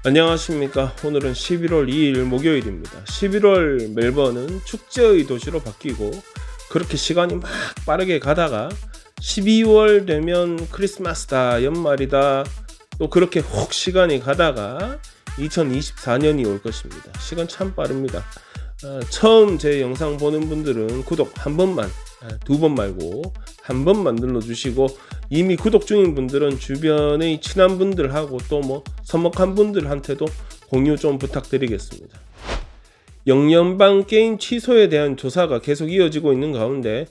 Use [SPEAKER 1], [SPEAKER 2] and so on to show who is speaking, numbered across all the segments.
[SPEAKER 1] 안녕하십니까. 오늘은 11월 2일 목요일입니다. 11월 멜번은 축제의 도시로 바뀌고 그렇게 시간이 막 빠르게 가다가 12월 되면 크리스마스다, 연말이다, 또 그렇게 훅 시간이 가다가 2024년이 올 것입니다. 시간 참 빠릅니다. 처음 제 영상 보는 분들은 구독 한 번만, 두 번 말고 한 번만 눌러주시고, 이미 구독 중인 분들은 주변의 친한 분들하고 또 뭐 서먹한 분들한테도 공유 좀 부탁드리겠습니다. 영연방 게임 취소에 대한 조사가 계속 이어지고 있는 가운데,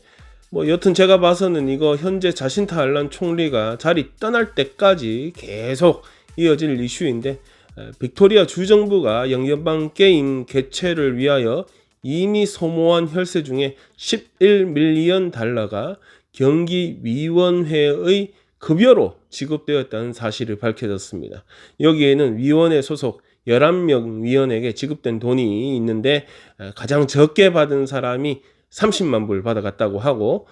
[SPEAKER 1] 여튼 제가 봐서는 이거 현재 자신타 알란 총리가 자리 떠날 때까지 계속 이어질 이슈인데, 빅토리아 주정부가 영연방 게임 개최를 위하여 이미 소모한 혈세 중에 11밀리언 달러가 경기위원회의 급여로 지급되었다는 사실이 밝혀졌습니다. 여기에는 위원회 소속 11명 위원에게 지급된 돈이 있는데, 가장 적게 받은 사람이 30만 불 받아갔다고 하고,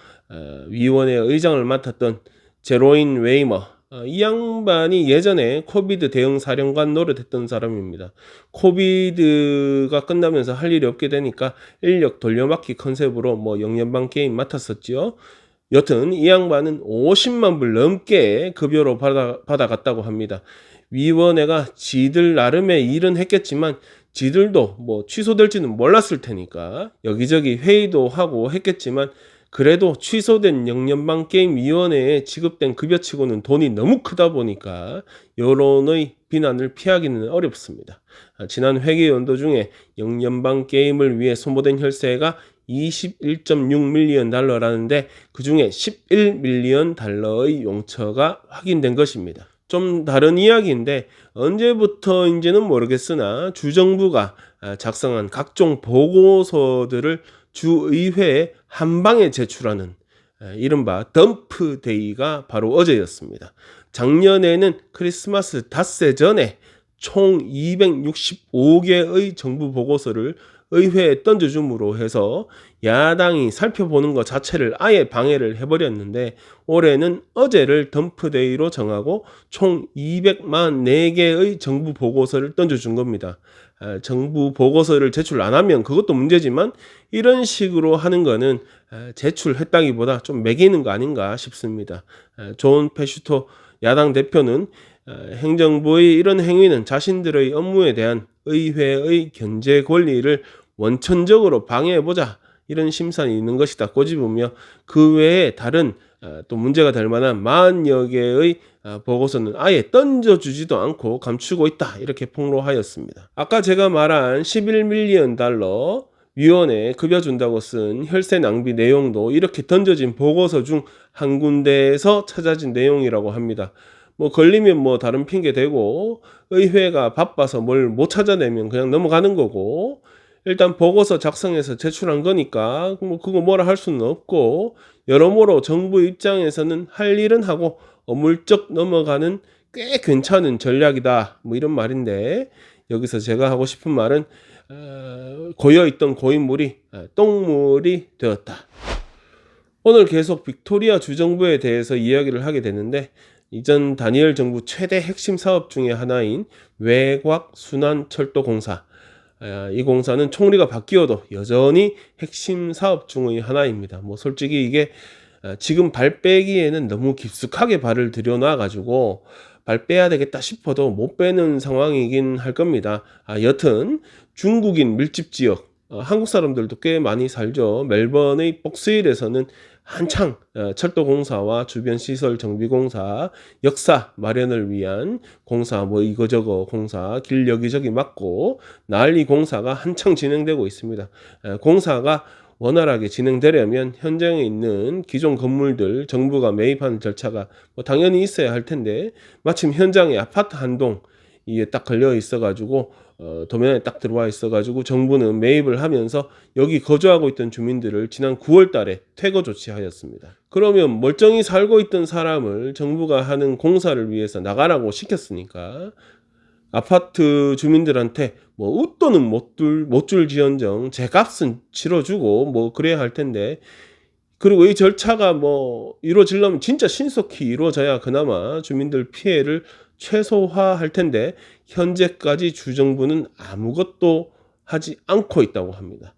[SPEAKER 1] 위원회 의장을 맡았던 제로인 웨이머, 이 양반이 예전에 코비드 대응 사령관 노릇했던 사람입니다. 코비드가 끝나면서 할 일이 없게 되니까 인력 돌려막기 컨셉으로 영연방 게임 맡았었지요. 여튼 이 양반은 50만 불 넘게 급여로 받아갔다고 합니다. 위원회가 지들 나름의 일은 했겠지만 지들도 취소될지는 몰랐을 테니까 여기저기 회의도 하고 했겠지만, 그래도 취소된 영연방 게임 위원회에 지급된 급여치고는 돈이 너무 크다 보니까 여론의 비난을 피하기는 어렵습니다. 지난 회계 연도 중에 영연방 게임을 위해 소모된 혈세가 21.6밀리언 달러라는데, 그 중에 11밀리언 달러의 용처가 확인된 것입니다. 좀 다른 이야기인데, 언제부터인지는 모르겠으나 주정부가 작성한 각종 보고서들을 주의회에 한 방에 제출하는 이른바 덤프데이가 바로 어제였습니다. 작년에는 크리스마스 닷새 전에 총 265개의 정부 보고서를 의회에 던져줌으로 해서 야당이 살펴보는 것 자체를 아예 방해를 해버렸는데, 올해는 어제를 덤프데이로 정하고 총 244개의 정부 보고서를 던져준 겁니다. 정부 보고서를 제출 안 하면 그것도 문제지만, 이런 식으로 하는 거는 제출했다기보다 좀 매기는 거 아닌가 싶습니다. 존 페슈토 야당 대표는 행정부의 이런 행위는 자신들의 업무에 대한 의회의 견제 권리를 원천적으로 방해해보자, 이런 심산이 있는 것이다 꼬집으며, 그 외에 다른 또 문제가 될 만한 40여 개의 보고서는 아예 던져주지도 않고 감추고 있다, 이렇게 폭로하였습니다. 아까 제가 말한 11밀리언 달러 위원회에 급여 준다고 쓴 혈세 낭비 내용도 이렇게 던져진 보고서 중 한 군데에서 찾아진 내용이라고 합니다. 걸리면 다른 핑계 대고, 의회가 바빠서 뭘 못 찾아내면 그냥 넘어가는 거고, 일단 보고서 작성해서 제출한 거니까 그거 뭐라 할 수는 없고, 여러모로 정부 입장에서는 할 일은 하고 어물쩍 넘어가는 꽤 괜찮은 전략이다, 이런 말인데, 여기서 제가 하고 싶은 말은 고여있던 고인물이 똥물이 되었다. 오늘 계속 빅토리아 주정부에 대해서 이야기를 하게 되는데, 이전 다니엘 정부 최대 핵심 사업 중에 하나인 외곽순환철도공사, 이 공사는 총리가 바뀌어도 여전히 핵심 사업 중의 하나입니다. 솔직히 이게 지금 발 빼기에는 너무 깊숙하게 발을 들여놔 가지고 발 빼야 되겠다 싶어도 못 빼는 상황이긴 할 겁니다. 여튼 중국인 밀집 지역, 한국 사람들도 꽤 많이 살죠. 멜번의 폭스힐에서는 한창 철도공사와 주변 시설 정비공사, 역사 마련을 위한 공사, 이거저거 공사, 길 여기저기 막고 난리 공사가 한창 진행되고 있습니다. 공사가 원활하게 진행되려면 현장에 있는 기존 건물들 정부가 매입하는 절차가 당연히 있어야 할 텐데, 마침 현장에 아파트 한 동 이게 딱 걸려 있어가지고 도면에 딱 들어와 있어가지고 정부는 매입을 하면서 여기 거주하고 있던 주민들을 지난 9월 달에 퇴거 조치하였습니다. 그러면 멀쩡히 살고 있던 사람을 정부가 하는 공사를 위해서 나가라고 시켰으니까 아파트 주민들한테 웃돈은 못 줄지언정 제값은 치러주고 그래야 할 텐데, 그리고 이 절차가 뭐 이루어지려면 진짜 신속히 이루어져야 그나마 주민들 피해를 최소화할 텐데 현재까지 주정부는 아무것도 하지 않고 있다고 합니다.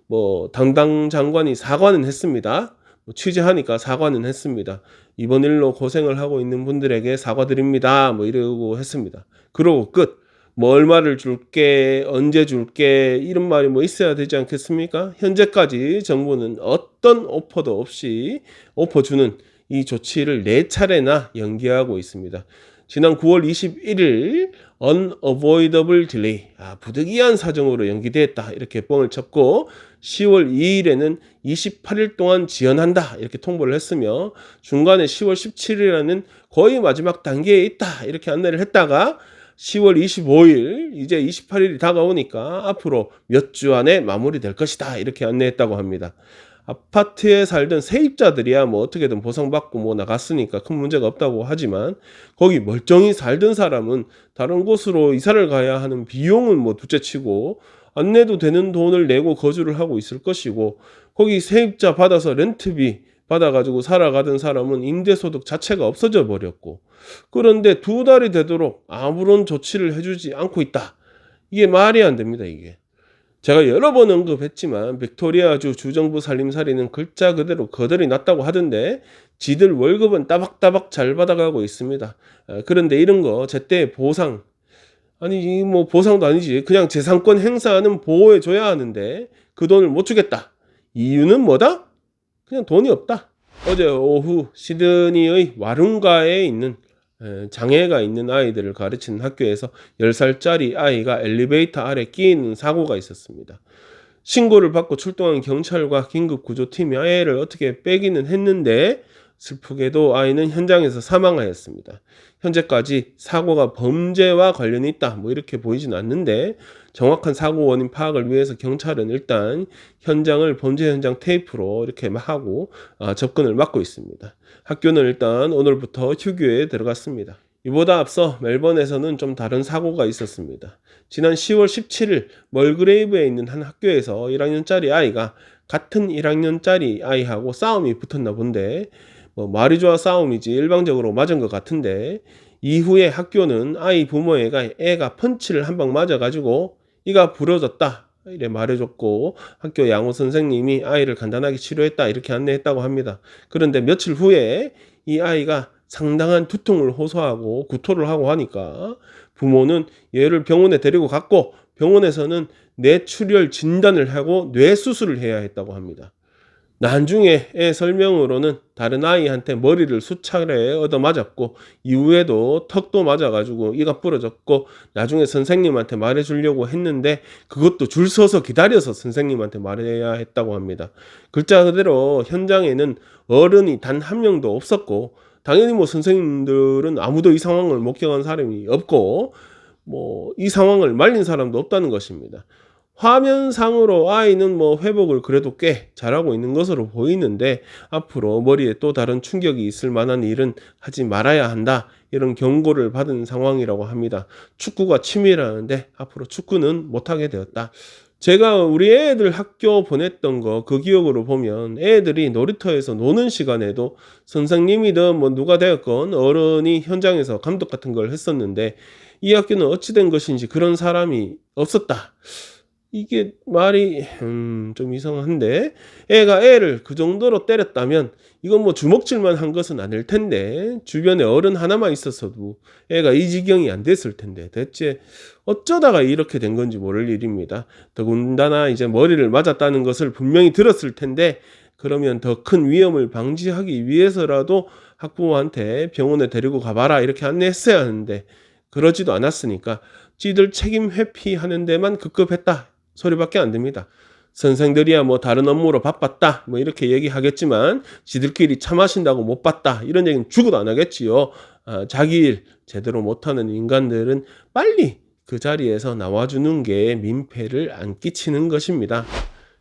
[SPEAKER 1] 뭐 담당 장관이 사과는 했습니다. 뭐 취재하니까 사과는 했습니다. 이번 일로 고생을 하고 있는 분들에게 사과드립니다. 뭐 이러고 했습니다. 그러고 끝. 뭐 얼마를 줄게, 언제 줄게 이런 말이 뭐 있어야 되지 않겠습니까? 현재까지 정부는 어떤 오퍼도 없이 오퍼 주는 이 조치를 4차례나 연기하고 있습니다. 지난 9월 21일 unavoidable delay, 부득이한 사정으로 연기됐다 이렇게 뻥을 쳤고 10월 2일에는 28일 동안 지연한다 이렇게 통보를 했으며 중간에 10월 17일에는 거의 마지막 단계에 있다 이렇게 안내를 했다가 10월 25일 이제 28일이 다가오니까 앞으로 몇 주 안에 마무리될 것이다 이렇게 안내했다고 합니다. 아파트에 살던 세입자들이야 뭐 어떻게든 보상받고 뭐 나갔으니까 큰 문제가 없다고 하지만 거기 멀쩡히 살던 사람은 다른 곳으로 이사를 가야 하는 비용은 뭐 둘째치고 안 내도 되는 돈을 내고 거주를 하고 있을 것이고 거기 세입자 받아서 렌트비 받아가지고 살아가던 사람은 임대소득 자체가 없어져 버렸고 그런데 2달이 되도록 아무런 조치를 해주지 않고 있다. 이게 말이 안 됩니다, 이게. 제가 여러 번 언급했지만 빅토리아주 주정부 살림살이는 글자 그대로 거덜이 났다고 하던데 지들 월급은 따박따박 잘 받아가고 있습니다. 그런데 이런 거 제때 보상 아니 뭐 보상도 아니지 그냥 재산권 행사하는 보호해 줘야 하는데 그 돈을 못 주겠다. 이유는 뭐다? 그냥 돈이 없다. 어제 오후 시드니의 와룽가에 있는 장애가 있는 아이들을 가르치는 학교에서 10살짜리 아이가 엘리베이터 아래 끼이는 사고가 있었습니다. 신고를 받고 출동한 경찰과 긴급구조팀이 아이를 어떻게 빼기는 했는데 슬프게도 아이는 현장에서 사망하였습니다. 현재까지 사고가 범죄와 관련이 있다 뭐 이렇게 보이진 않는데 정확한 사고 원인 파악을 위해서 경찰은 일단 현장을 범죄 현장 테이프로 이렇게 하고 접근을 막고 있습니다. 학교는 일단 오늘부터 휴교에 들어갔습니다. 이보다 앞서 멜번에서는 좀 다른 사고가 있었습니다. 지난 10월 17일 멀그레이브에 있는 한 학교에서 1학년짜리 아이가 같은 1학년짜리 아이하고 싸움이 붙었나 본데 뭐 말이 좋아 싸움이지 일방적으로 맞은 것 같은데 이후에 학교는 아이 부모애가 애가 펀치를 한 방 맞아가지고 이가 부러졌다 이래 말해줬고 학교 양호 선생님이 아이를 간단하게 치료했다 이렇게 안내했다고 합니다. 그런데 며칠 후에 이 아이가 상당한 두통을 호소하고 구토를 하고 하니까 부모는 얘를 병원에 데리고 갔고 병원에서는 뇌출혈 진단을 하고 뇌수술을 해야 했다고 합니다. 나중에 애 설명으로는 다른 아이한테 머리를 수차례 얻어맞았고 이후에도 턱도 맞아가지고 이가 부러졌고 나중에 선생님한테 말해주려고 했는데 그것도 줄 서서 기다려서 선생님한테 말해야 했다고 합니다. 글자 그대로 현장에는 어른이 단 한 명도 없었고 당연히 뭐 선생님들은 아무도 이 상황을 목격한 사람이 없고 뭐 이 상황을 말린 사람도 없다는 것입니다. 화면상으로 아이는 뭐 회복을 그래도 꽤 잘하고 있는 것으로 보이는데 앞으로 머리에 또 다른 충격이 있을 만한 일은 하지 말아야 한다. 이런 경고를 받은 상황이라고 합니다. 축구가 취미라는데 앞으로 축구는 못하게 되었다. 제가 우리 애들 학교 보냈던 거 그 기억으로 보면 애들이 놀이터에서 노는 시간에도 선생님이든 뭐 누가 되었건 어른이 현장에서 감독 같은 걸 했었는데 이 학교는 어찌 된 것인지 그런 사람이 없었다. 이게 말이 좀 이상한데 애가 애를 그 정도로 때렸다면 이건 뭐 주먹질만 한 것은 아닐 텐데 주변에 어른 하나만 있었어도 애가 이 지경이 안 됐을 텐데 대체 어쩌다가 이렇게 된 건지 모를 일입니다. 더군다나 이제 머리를 맞았다는 것을 분명히 들었을 텐데 그러면 더 큰 위험을 방지하기 위해서라도 학부모한테 병원에 데리고 가봐라 이렇게 안내했어야 하는데 그러지도 않았으니까 지들 책임 회피하는 데만 급급했다 소리밖에 안 됩니다. 선생들이야 뭐 다른 업무로 바빴다 뭐 이렇게 얘기하겠지만 지들끼리 차 마신다고 못 봤다 이런 얘기는 죽어도 안 하겠지요. 자기 일 제대로 못하는 인간들은 빨리 그 자리에서 나와주는 게 민폐를 안 끼치는 것입니다.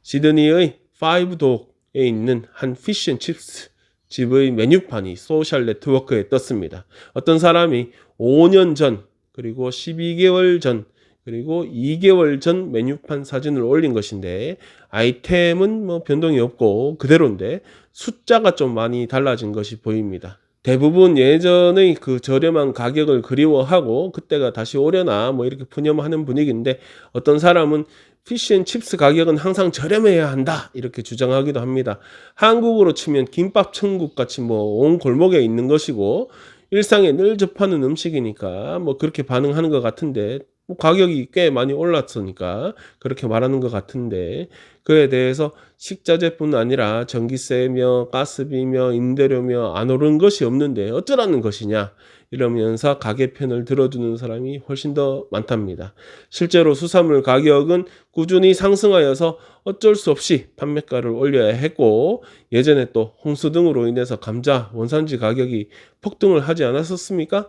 [SPEAKER 1] 시드니의 파이브독에 있는 한 피쉬앤칩스 집의 메뉴판이 소셜 네트워크에 떴습니다. 어떤 사람이 5년 전 그리고 12개월 전 그리고 2개월 전 메뉴판 사진을 올린 것인데 아이템은 뭐 변동이 없고 그대로인데 숫자가 좀 많이 달라진 것이 보입니다. 대부분 예전의 그 저렴한 가격을 그리워하고 그때가 다시 오려나 뭐 이렇게 푸념하는 분위기인데, 어떤 사람은 피쉬앤칩스 가격은 항상 저렴해야 한다 이렇게 주장하기도 합니다. 한국으로 치면 김밥 천국 같이 뭐 온 골목에 있는 것이고 일상에 늘 접하는 음식이니까 뭐 그렇게 반응하는 것 같은데, 뭐 가격이 꽤 많이 올랐으니까 그렇게 말하는 것 같은데, 그에 대해서 식자재뿐 아니라 전기세며 가스비며 임대료며 안 오른 것이 없는데 어쩌라는 것이냐 이러면서 가게 편을 들어주는 사람이 훨씬 더 많답니다. 실제로 수산물 가격은 꾸준히 상승하여서 어쩔 수 없이 판매가를 올려야 했고, 예전에 또 홍수 등으로 인해서 감자 원산지 가격이 폭등을 하지 않았었습니까?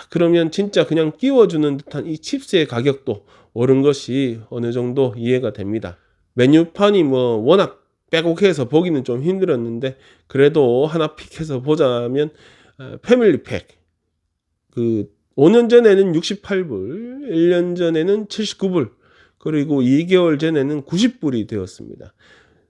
[SPEAKER 1] 그러면 진짜 그냥 끼워주는 듯한 이 칩스의 가격도 오른 것이 어느 정도 이해가 됩니다. 메뉴판이 뭐 워낙 빼곡해서 보기는 좀 힘들었는데, 그래도 하나 픽해서 보자면 패밀리팩 그 5년 전에는 68불, 1년 전에는 79불, 그리고 2개월 전에는 90불이 되었습니다.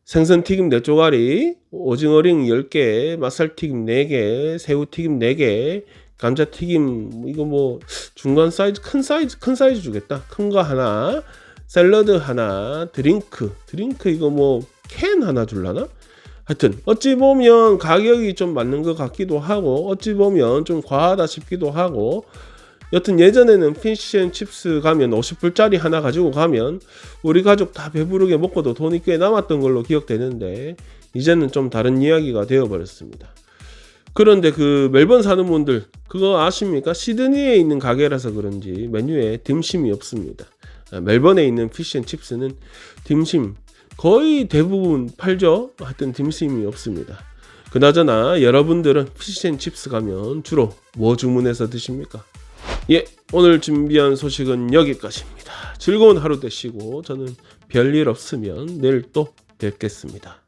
[SPEAKER 1] 생선튀김 4쪼가리, 오징어링 10개, 맛살튀김 4개, 새우튀김 4개, 감자튀김 이거 뭐 중간 사이즈, 큰 사이즈 주겠다. 큰 거 하나, 샐러드 하나, 드링크 이거 뭐 캔 하나 줄라나? 하여튼 어찌 보면 가격이 좀 맞는 것 같기도 하고 어찌 보면 좀 과하다 싶기도 하고, 여튼 예전에는 피쉬앤칩스 가면 50불짜리 하나 가지고 가면 우리 가족 다 배부르게 먹고도 돈이 꽤 남았던 걸로 기억되는데, 이제는 좀 다른 이야기가 되어버렸습니다. 그런데 그 멜번 사는 분들 그거 아십니까? 시드니에 있는 가게라서 그런지 메뉴에 딤심이 없습니다. 멜번에 있는 피쉬앤칩스는 딤심 거의 대부분 팔죠. 하여튼 딤심이 없습니다. 그나저나 여러분들은 피쉬앤칩스 가면 주로 뭐 주문해서 드십니까? 예, 오늘 준비한 소식은 여기까지입니다. 즐거운 하루 되시고 저는 별일 없으면 내일 또 뵙겠습니다.